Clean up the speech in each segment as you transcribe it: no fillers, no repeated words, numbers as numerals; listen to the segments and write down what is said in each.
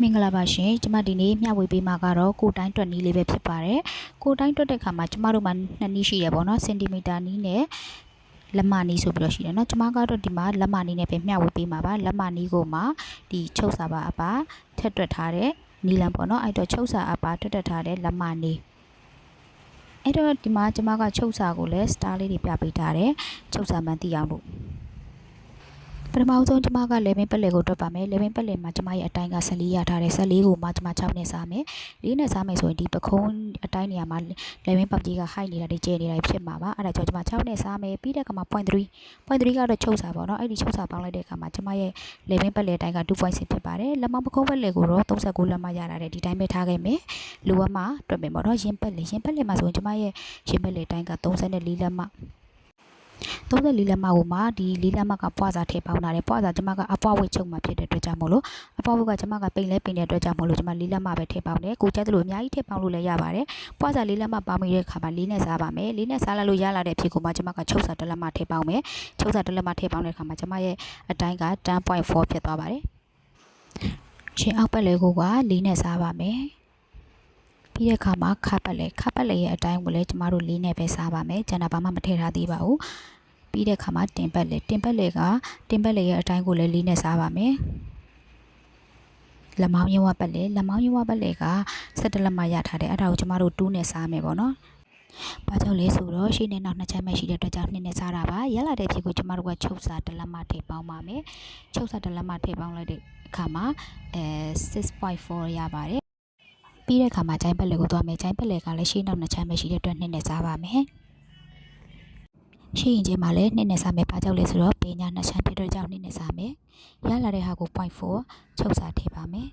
မင်္ဂလာပါရှင်ကျမဒီနေ့မျှဝေပေးမှာကတော့ကိုတိုင်းတွက်နီးလေးပဲဖြစ်ပါတယ်ကိုတိုင်းတွက်တဲ့ခါမှာကျမတို့မှာနှစ်နီးရှိရပေါ့နော်စင်တီမီတာနီးနဲ့လက်မနီးဆိုပြီးတော့ရှိတယ်နော်ကျမကတော့ဒီမှာလက်မနီးနဲ့ပဲမျှဝေပေးမှာပါလက်မနီးကိုမှဒီချုပ်စာပါအပါထက်တွက်ထားတဲ့နီးလံပေါ့နော်အဲ့တော့ချုပ်စာအပါထက်တွက်ထားတဲ့လက်မနီးအဲ့တော့ဒီမှာကျမကချုပ်စာကိုလည်း star လေးတွေပြပေးထားတယ်ချုပ်စာမှန်သိအောင်လို့ပထမဆုံးကျမကလေမင်းပက်လေကိုတွက်ပါမယ်လေမင်းပက်လေမှာကျမရဲ့အတိုင်းက14ရထားတယ်14ကိုမှကျမ6နဲ့စားမယ်4နဲ့စားမယ်ဆိုရင်ဒီပခုံးအတိုင်းနေရာမှာလေမင်းပတ်ကြီးက height နေတာတွေကျဲနေတာဖြစ်မှာပါအဲ့ဒါကြောင့်ကျမ6နဲ့စားမယ်ပြီးတဲ့အခါမှာ 0.3 ကတော့ချုပ်စာပေါ့နော်အဲ့ဒီချုပ်စာပေါင်းလိုက်တဲ့အခါမှာကျမရဲ့လေမင်းပက်လေအတိုင်းက 2.6 ဖြစ်ပါတယ်လက်မောင်းပခုံးပက်လေကိုတော့39လက်မရတာတယ်ဒီတိုင်းပဲထားခဲ့မယ်လိုအပ်မှတွက်မယ်ပေါ့နော်ရင်ပက်လေမှာဆိုရင်ကျမရဲ့ရင်ပက်လေအတိုင်းက34လက်မ34လက်မကိုမှဒီ4လက်မကပွားစာထည့်ပေါင်းတာတယ်ပွားစာကျမကအပွားဝိတ်ချုပ်မှာဖြစ်တဲ့အတွက်ကြောင့်မို့လို့အပွားဝိတ်ကကျမကပိန်လဲပိန်တဲ့အတွက်ကြောင့်မို့လို့ကျမ4လက်မပဲထည့်ပေါင်းတယ်ကိုကျက်သလိုအများကြီးထည့်ပေါင်းလို့လည်းရပါတယ်ပွားစာ4လက်မပေါင်းပြီးတဲ့အခါမှာ4နဲ့စားပါမယ်4နဲ့စားလိုက်လို့ရလာတဲ့အဖြစ်ကိုမှကျမကချုပ်စာ1လက်မထည့်ပေါင်းမယ်ချုပ်စာ1လက်မထည့်ပေါင်းတဲ့အခါမှာကျမရဲ့အတိုင်းက 10.4 ဖြစ်သွားပါတယ်ချင်းအောက်ပတ်လဲကိုက4နဲ့စားပါမယ်ပြီးတဲ့အခါမှာခပ်ပတ်လေရဲ့အတိုင်းကိုလည်းကျမတို့4နဲ့ပဲစားပါမယ်ကျန်တာဘာမှမထည့်ထားသေးပါဘူးပြီးတဲ့အခါမှာတင်ပတ်လေရဲ့အတိုင်းကိုလည်း4နဲ့စားပါမယ်လက်မောင်းရဝပတ်လေက17လက်မရထားတယ်အဲ့ဒါကိုကျမတို့2နဲ့စားမယ်ပေါ့နော်ဘာကြောင့်လဲဆိုတော့ရှေ့နဲ့နောက်နှစ်ချမ်းပဲရှိတဲ့အတွက်ကြောင့်2နဲ့စားတာပါရလာတဲ့ဖြစ်ကိုကျမတို့ကချုပ်စာ1လက်မထည့်ပေါင်းပါမယ်ချုပ်စာ1လက်မထည့်ပေါင်းလိုက်တဲ့အခါမှာ6.4 ရပါတယ်ပြီးတဲ့အခါမှာဂျိုင်းပတ်လေကိုသွားမယ်ဂျိုင်းပတ်လေကလည်းရှေ့နောက်နှစ်ချမ်းပဲရှိတဲ့အတွက်2နဲ့စားပါမယ်ရှိရင်ချင်းမှာလည်း2နဲ့စားမယ်ဘာကြောင့်လဲဆိုတော့ပညာနှစ်ချမ်းဖြစ်တဲ့ကြောင့်2နဲ့စားမယ်ရလာတဲ့ဟာကို 0.4 ချုပ်စာထည့်ပါမယ်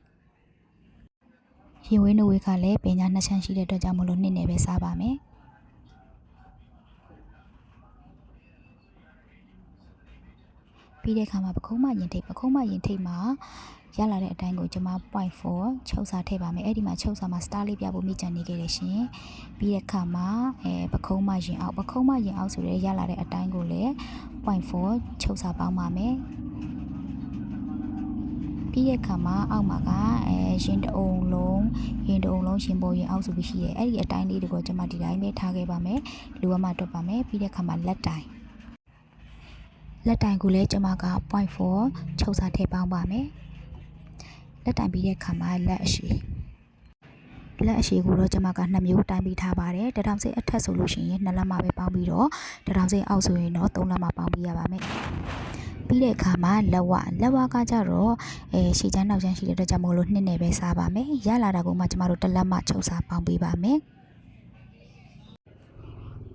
ရင်ဝင်းနှုတ်ဝေးကလည်းပညာနှစ်ချမ်းရှိတဲ့အတွက်ကြောင့်မလို့2နဲ့ပဲစားပါမယ်ပြီးတဲ့အခါမှာပခုံးမရင်ထိတ်မှာရလာတဲ့အတိုင်းကိုကျွန်မ 0.4 ချုပ်စာထည့်ပါမယ်အဲ့ဒီမှာချုပ်စာမှာ star လေးပြဖို့မိကြံနေခဲ့တယ်ရှင်ပြီးတဲ့အခါမှာပခုံးမရင်အောက်ဆိုရဲရလာတဲ့အတိုင်းကိုလည်း 0.4 ချုပ်စာပေါင်းပါမယ်ပြီးတဲ့အခါမှာအောက်မှာကရင်တအုံလုံးရင်ပေါ်ရင်အောက်ဆိုပြီးရှိတယ်အဲ့ဒီအတိုင်းလေးတွေကိုကျွန်မဒီတိုင်းပဲထားခဲ့ပါမယ်လူအမတွက်ပါမယ်ပြီးတဲ့အခါမှာလက်တိုင်ကိုလည်းကျွန်မက 0.4 ချုပ်စာထည့်ပေါင်းပါမယ်လက်တိုင်ပြီးတဲ့အခါမှာလက်အရှိကိုတော့ကျွန်မက2မျိုးတိုင်းပြီးထားပါတယ်တထောင်စိတ်အထက်ဆိုလို့ရှိရင်2လက်မပဲပေါင်းပြီးတော့တထောင်စိတ်အောက်ဆိုရင်တော့3လက်မပေါင်းပြီးရပါမယ်ပြီးတဲ့အခါမှာလက်ဝါကကြတော့ရှေ့ချမ်းနောက်ချမ်းရှိတဲ့အတွက်ကြောင့်မို့လို့2နဲ့ပဲစားပါမယ်ရလာတာကိုမှကျမတို့1လက်မချုပ်စာပေါင်းပေးပါမယ်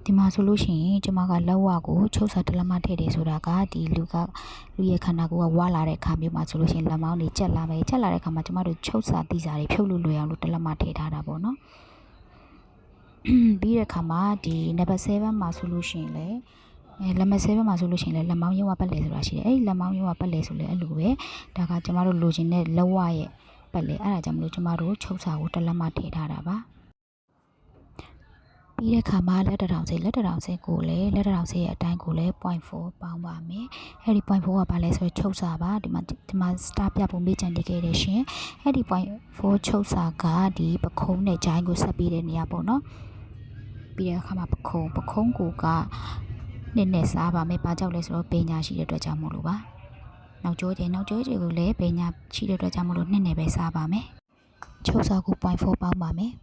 ဒီမှာဆိုလို့ရှိရင်ကျမကလက်ဝါကိုချုပ်စာ1လက်မထည့်တယ်ဆိုတာကဒီလူရဲ့ခန္ဓာကိုယ်ကဝါလာတဲ့အခါမျိုးမှာဆိုလို့ရှိရင်လက်မောင်းတွေကျက်လာတဲ့အခါမှာကျမတို့ချုပ်စာတိစာတွေဖြုတ်လို့လွယ်အောင်လို့1လက်မထည့်ထားတာပေါ့နော်ပြီးတဲ့အခါမှာဒီ number 7မှာဆိုလို့ရှိရင်လည်းလက်မ7မှာဆိုလို့ရှိရင်လည်းလက်မောင်းရုံးဝပတ်လေဆိုတာရှိတယ်အဲ့ဒီလက်မောင်းရုံးဝပတ်လေဆိုလည်းအဲ့လိုပဲဒါကကျမတို့လိုချင်တဲ့လက်ဝရဲ့ပတ်လေအဲ့ဒါကြောင့်မလို့ကျမတို့ချုပ်စာကို1လက်မထည့်ထားတာပါပြီးတဲ့အခါမှာလက်တထောင်စိတ်ကိုလည်းလက်တထောင်စိတ်ရဲ့အတိုင်းကိုလည်း 0.4 ပေါင်းပါမယ်အဲ့ဒီ 0.4 ကဘာလဲဆိုတော့ချုပ်စာပါဒီမှာ star ပြဖို့မေ့ချင်တခဲ့တယ်ရှင်အဲ့ဒီ 0.4 ချုပ်စာကဒီပခုံးနဲ့ဂျိုင်းကိုဆက်ပြီးတဲ့နေရာပေါ့နော်ပြီးတဲ့အခါမှာပခုံးကိုက2နဲ့စားပါမယ်ဘာကြောင့်လဲဆိုတော့ပညာရှိတဲ့အတွက်ကြောင့်မို့လို့ပါနောက်ကျောကျကိုလည်းပညာရှိတဲ့အတွက်ကြောင့်မို့လို့2နဲ့ပဲစားပါမယ်ချုပ်စာကို 0.4 ပေါင်းပါမယ်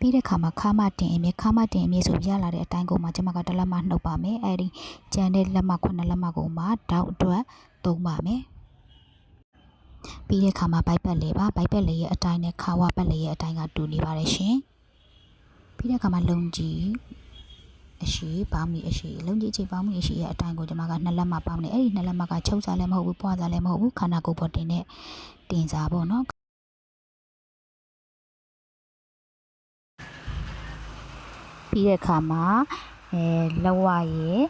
ပြီးတဲ့အခါမှာခါမတင်အမြင့်ဆိုရလာတဲ့အတိုင်းကိုမှကျွန်မက1လက်မနှုတ်ပါမယ်အဲဒီကျန်တဲ့လက်မ9လက်မကိုမှတောက်အတွက်သုံးပါမယ်ပြီးတဲ့အခါမှာဘိုက်ပတ်လေရဲ့အတိုင်းနဲ့ခါဝပတ်လေရဲ့အတိုင်းကတူနေပါတယ်ရှင်ပြီးတဲ့အခါမှာလုံကြီးအရှိပေါင်းပြီးအရှိလုံကြီးချိတ်ပေါင်းပြီးအရှိရဲ့အတိုင်းကိုကျွန်မက2လက်မပေါင်းတယ်အဲ့ဒီ2လက်မကချုပ်စားလည်းမဟုတ်ဘူးပွားစားလည်းမဟုတ်ဘူးခန္ဓာကိုယ်ပေါ်တင်တဲ့တင်စားပေါ့နော်ပြီးတဲ့အခါမှာလက်ဝရဲ့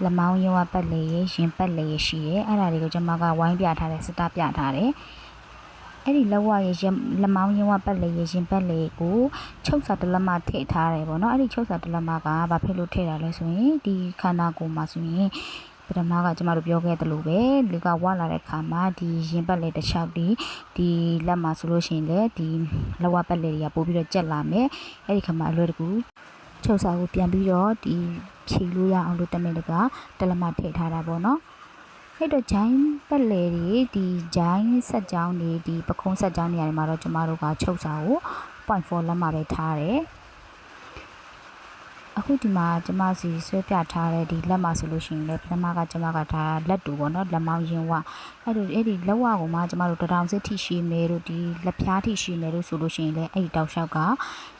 လက်မောင်းရုံးပတ်လေရဲ့ရင်ပတ်လေရဲ့ရှိရဲ့အဲ့ဒါတွေကိုကျွန်မကဝိုင်းပြထားတယ်စတာပြထားတယ်အဲ့ဒီလက်ဝရဲ့လက်မောင်းရုံးပတ်လေရဲ့ရင်ပတ်လေကိုချုပ်စာ1လက်မထည့်ထားတယ်ပေါ့နော်အဲ့ဒီချုပ်စာ1လက်မကဘာဖြစ်လို့ထည့်တာလဲဆိုရင်ဒီခန္ဓာကိုယ်မှာဆိုရင် ပထမကကျမတို့ပြောခဲ့သလိုပဲလူကဝလာတဲ့ခါမှာဒီရင်ပတ်လေတစ်ချောက်ဒီလက်မှာဆိုလို့ရှိရင်လေဒီလက်ဝပတ်လေတွေကပို့ပြီးတော့ကျက်လာမယ်အဲ့ဒီခါမှာအလွယ်တကူချုပ်စာကိုပြန်ပြီးတော့ဒီဖြေလို့ရအောင်လို့တမင်တကတလက်မထည့်ထားတာပေါ့နော်အဲ့တော့ဂျိုင်းပတ်လေတွေဒီဂျိုင်းဆက်ကြောင်းတွေဒီပခုံးဆက်ကြောင်းတွေနေရာတွေမှာတော့ကျမတို့ကချုပ်စာကို 0.4 လက်မပဲထားတယ်အခုဒီမှာကျမစီဆွဲပြထားတဲ့ဒီလက်မဆိုလို့ရှိရင်လည်းပထမကကျမကဒါလက်တူပေါ့နော်လက်မောင်းရင်းဝအဲ့ဒီလက်ဝကိုမှကျမတို့တထောင်စစ်ထိရှိမယ်တို့ဒီလက်ဖျားထိရှိမယ်တို့ဆိုလို့ရှိရင်လည်းအဲ့ဒီတောက်လျှောက်က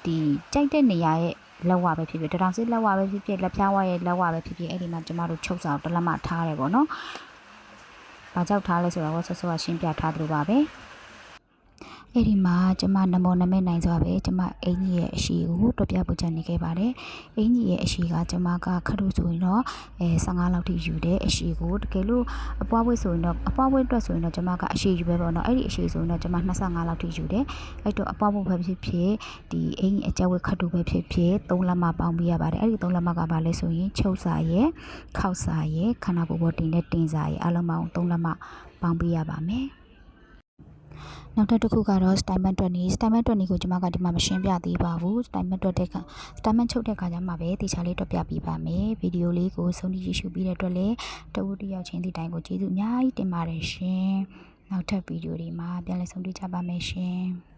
ဒီကြိုက်တဲ့နေရာရဲ့လက်ဝပဲဖြစ်ဖြစ်တထောင်စစ်လက်ဝပဲဖြစ်ဖြစ်လက်ဖျားဝရဲ့လက်ဝပဲဖြစ်ဖြစ်အဲ့ဒီမှာကျမတို့ချုပ်စာကိုတလက်မထားတယ်ပေါ့နော်။ဘာကြောက်ထားလဲဆိုတော့ဆော့ရှင်းပြထားသလိုပါပဲ။အဲ့ဒီမှာကျမနမောနမဲနိုင်စွာပဲကျမအင်ကြီးရဲ့အရှိကိုတွပြပူချနေခဲ့ပါတယ်အင်ကြီးရဲ့အရှိကကျမကခရုဆိုရင်တော့15လောက်ထိယူတဲ့အရှိကိုတကယ်လို့အပွားဝိတ်ဆိုရင်တော့အပွားဝိတ်အတွက်ဆိုရင်တော့ကျမကအရှိယူပဲပေါ့နော်အဲ့ဒီအရှိဆိုရင်တော့ကျမ25လောက်ထိယူတယ်အဲ့တော့အပွားဝိတ်ပဲဖြစ်ဖြစ်ဒီအင်ကြီးအကျဝိတ်ခရုပဲဖြစ်ဖြစ်3လက်မပေါင်းပေးရပါတယ်အဲ့ဒီ3လက်မကပါလဲဆိုရင်ချုပ်စာရဲ့ခောက်စာရဲ့ခန္ဓာကိုယ်ပေါ်တင်တဲ့တင်စာရဲ့အလုံးပေါင်း3လက်မပေါင်းပေးရပါမယ်နောက်တစ်ခုကတော့ statement တွက်နေကိုကျွန်မကဒီမှာမရှင်းပြသေးပါဘူး statement တွက်တဲ့ခါ statement ချုပ်တဲ့ခါကျမှပဲတေချာလေးတွက်ပြပေးပါမယ်ဗီဒီယိုလေးကိုဆုံးဖြတ်ရရှိပြီးတဲ့အတွက်လည်းတဝူတယောက်ချင်းဒီတိုင်းကိုကျေးဇူးအများကြီးတင်ပါတယ်ရှင်နောက်ထပ်ဗီဒီယိုတွေမှာပြန်လည်ဆုံတွေ့ကြပါမယ်ရှင်